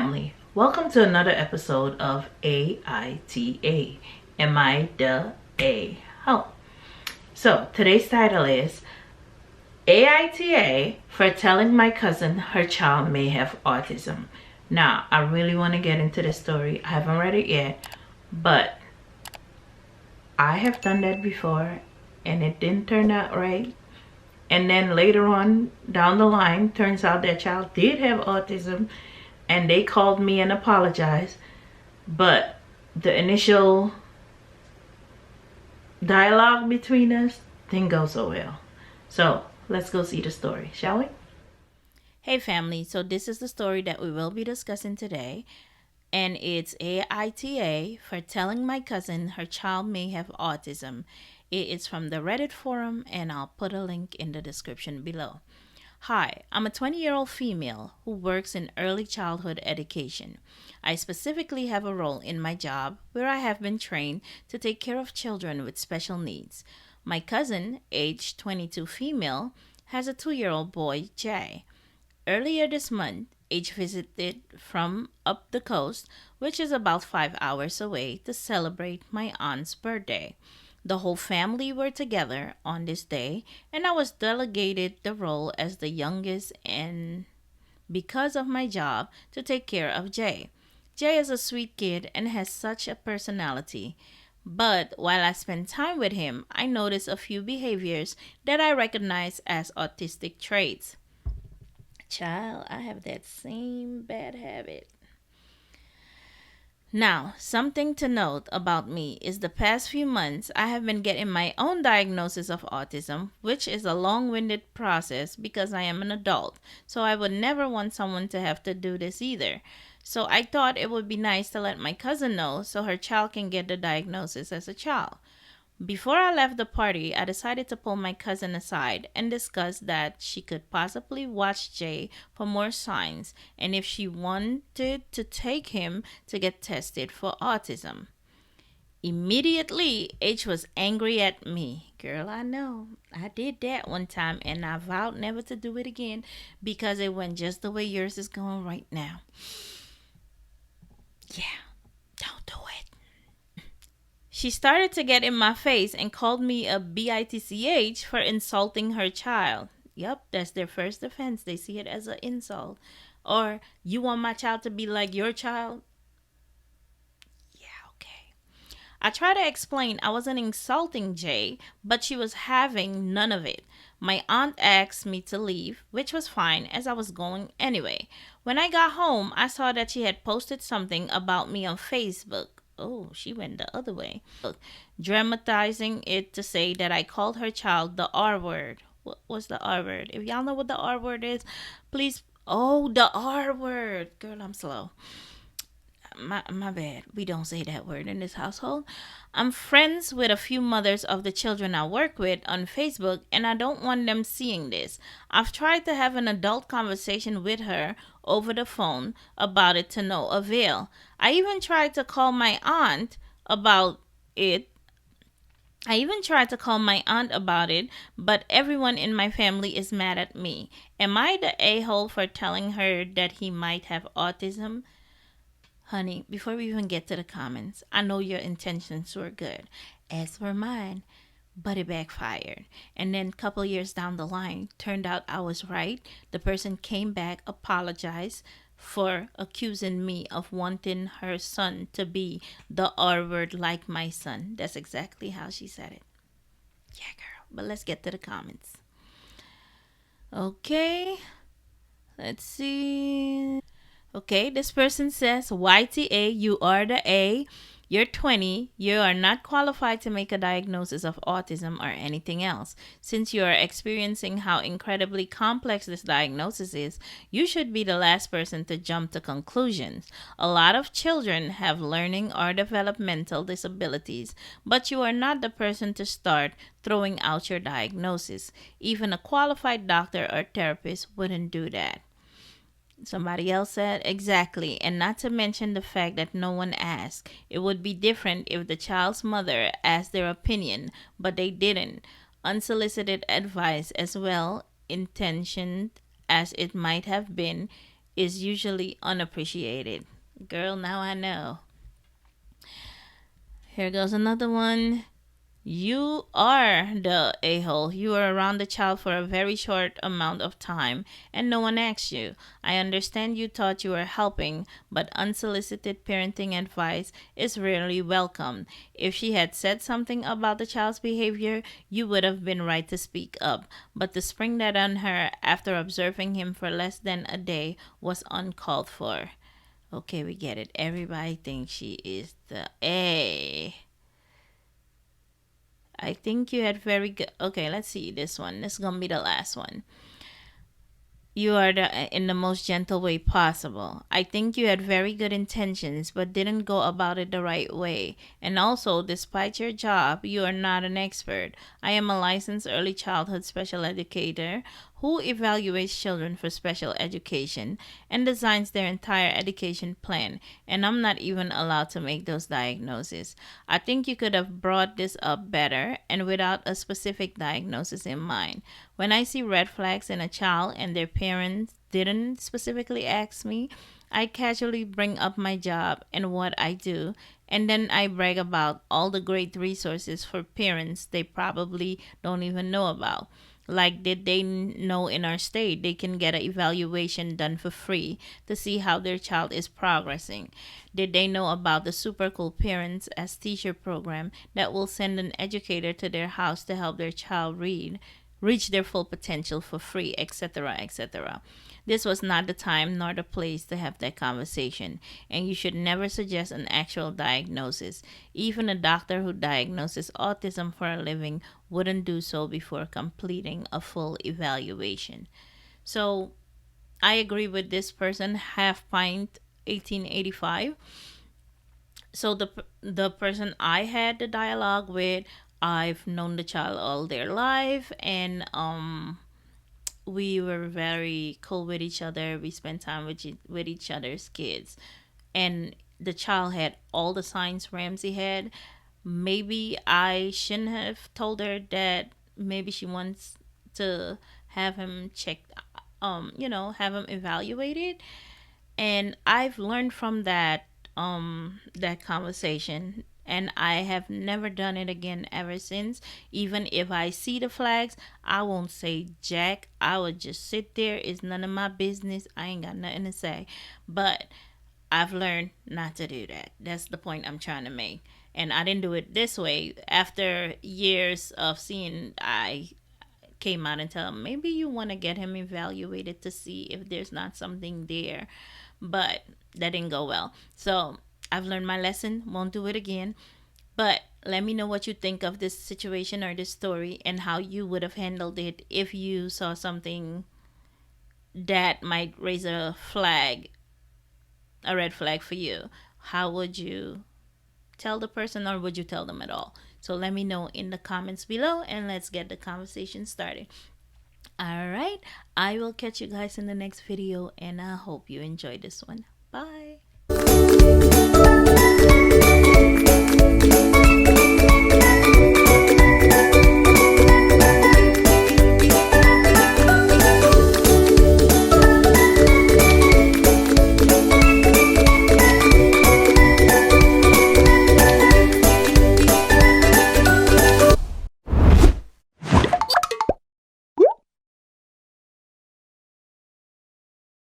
family. Welcome to another episode of AITA. Am I the A? Oh. So today's title is AITA for telling my cousin her child may have autism. Now, I really want to get into this story. I haven't read it yet, but I have done that before and it didn't turn out right. And then later on down the line, turns out that child did have autism and they called me and apologized. But the initial dialogue between us didn't go so well. So let's go see the story, shall we? Hey family, so this is the story that we will be discussing today. And it's AITA for telling my cousin her child may have autism. It is from the Reddit forum, and I'll put a link in the description below. Hi, I'm a 20-year-old female who works in early childhood education. I specifically have a role in my job where I have been trained to take care of children with special needs. My cousin, age 22 female, has a 2-year-old boy, Jay. Earlier this month, H visited from up the coast, which is about 5 hours away, to celebrate my aunt's birthday. The whole family were together on this day, and I was delegated the role as the youngest and because of my job to take care of Jay. Jay is a sweet kid and has such a personality. But while I spent time with him, I noticed a few behaviors that I recognize as autistic traits. Child, I have that same bad habit. Now, something to note about me is the past few months I have been getting my own diagnosis of autism, which is a long-winded process because I am an adult, so I would never want someone to have to do this either. So I thought it would be nice to let my cousin know so her child can get the diagnosis as a child. Before I left the party, I decided to pull my cousin aside and discuss that she could possibly watch Jay for more signs and if she wanted to take him to get tested for autism. Immediately, H was angry at me. Girl, I know. I did that one time and I vowed never to do it again because it went just the way yours is going right now. Yeah, don't do it. She started to get in my face and called me a bitch for insulting her child. Yep, that's their first offense. They see it as an insult. Or, you want my child to be like your child? Yeah, okay. I tried to explain I wasn't insulting Jay, but she was having none of it. My aunt asked me to leave, which was fine as I was going anyway. When I got home, I saw that she had posted something about me on Facebook. Oh, she went the other way. Dramatizing it to say that I called her child the R word. What was the R word? If y'all know what the R word is, please. Oh, the R word. Girl, I'm slow. My bad. We don't say that word in this household. I'm friends with a few mothers of the children I work with on Facebook, and I don't want them seeing this. I've tried to have an adult conversation with her over the phone about it to no avail. I even tried to call my aunt about it. But everyone in my family is mad at me. Am I the a-hole for telling her that he might have autism? Honey, before we even get to the comments, I know your intentions were good, as were mine, but it backfired. And then a couple years down the line, turned out I was right. The person came back, apologized for accusing me of wanting her son to be the R word like my son. That's exactly how she said it. Yeah, girl. But let's get to the comments. Okay. Let's see. Okay, this person says, YTA, you are the A. You're 20. You are not qualified to make a diagnosis of autism or anything else. Since you are experiencing how incredibly complex this diagnosis is, you should be the last person to jump to conclusions. A lot of children have learning or developmental disabilities, but you are not the person to start throwing out your diagnosis. Even a qualified doctor or therapist wouldn't do that. Somebody else said, exactly, and not to mention the fact that no one asked. It would be different if the child's mother asked their opinion, but they didn't. Unsolicited advice, as well intentioned as it might have been, is usually unappreciated. Girl, now I know. Here goes another one. You are the a hole. You are around the child for a very short amount of time and no one asked you. I understand you thought you were helping, but unsolicited parenting advice is rarely welcome. If she had said something about the child's behavior, you would have been right to speak up. But to spring that on her after observing him for less than a day was uncalled for. Okay, we get it. Everybody thinks she is the A. I think you had very good. Okay, let's see this one. This is gonna be the last one. You are in the most gentle way possible. I think you had very good intentions, but didn't go about it the right way. And also, despite your job, you are not an expert. I am a licensed early childhood special educator who evaluates children for special education and designs their entire education plan, and I'm not even allowed to make those diagnoses. I think you could have brought this up better and without a specific diagnosis in mind. When I see red flags in a child and their parents didn't specifically ask me, I casually bring up my job and what I do, and then I brag about all the great resources for parents they probably don't even know about. Like, did they know in our state they can get an evaluation done for free to see how their child is progressing? Did they know about the Super Cool Parents as Teacher program that will send an educator to their house to help their child reach their full potential for free, etc., etc.? This was not the time nor the place to have that conversation, and you should never suggest an actual diagnosis. Even a doctor who diagnoses autism for a living wouldn't do so before completing a full evaluation. So, I agree with this person, half pint 1885. So the person I had the dialogue with, I've known the child all their life, and we were very cool with each other. We spent time with each other's kids, and the child had all the signs Ramsey had. Maybe I shouldn't have told her that maybe she wants to have him checked, have him evaluated. And I've learned from that conversation, and I have never done it again ever since. Even if I see the flags, I won't say jack. I would just sit there. It's none of my business. I ain't got nothing to say. But I've learned not to do that. That's the point I'm trying to make. And I didn't do it this way. After years of seeing, I came out and tell him maybe you want to get him evaluated to see if there's not something there. But that didn't go well. So I've learned my lesson. Won't do it again. But let me know what you think of this situation or this story and how you would have handled it if you saw something that might raise a red flag for you. How would you tell the person, or would you tell them at all? So let me know in the comments below and let's get the conversation started. All right, I will catch you guys in the next video, and I hope you enjoyed this one. Bye.